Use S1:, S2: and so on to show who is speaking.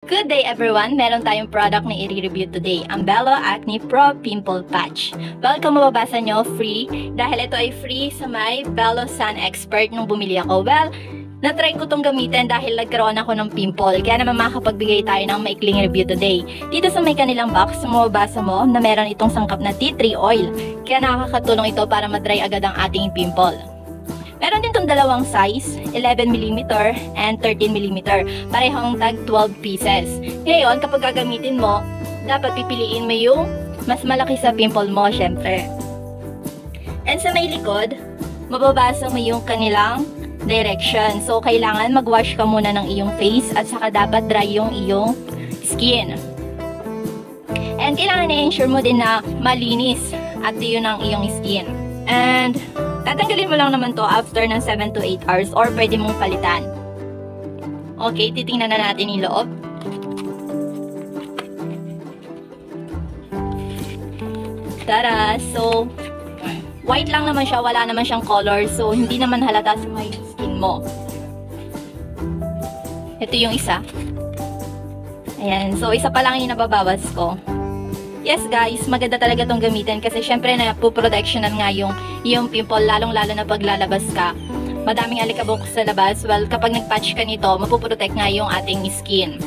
S1: Good day everyone! Meron tayong product na i-review today, ang Bello Acne Pro Pimple Patch. Well, kung mababasa nyo, free. Dahil ito ay free sa may Bello Sun Expert nung bumili ako. Well, na-try ko itong gamitin dahil nagkaroon ako ng pimple. Kaya naman makapagbigay tayo ng maikling review today. Dito sa may kanilang box, mababasa mo na meron itong sangkap na tea tree oil. Kaya nakakatulong ito para madry agad ang ating pimple. Meron din itong dalawang size, 11mm and 13mm. Parehong tag 12 pieces. Ngayon, kapag gagamitin mo, dapat pipiliin mo yung mas malaki sa pimple mo, syempre. And sa may likod, mababasa mo yung kanilang direction. So, kailangan mag-wash ka muna ng iyong face at saka dapat dry yung iyong skin. And kailangan i-ensure mo din na malinis at yun ang iyong skin. And tatanggalin mo lang naman to after ng 7 to 8 hours or pwede mong palitan. Okay, titingnan na natin yung loob. Tara! So, white lang naman siya, wala naman siyang color. So, hindi naman halata sa may skin mo. Ito yung isa. Ayan, so isa pa lang yung nababawas ko. Yes guys, maganda talaga itong gamitin kasi syempre napuprotectionan nga yung pimple lalong-lalo na pag lalabas ka. Madaming alikabok sa labas. Well, kapag nag-patch ka nito, mapuprotect nga yung ating skin.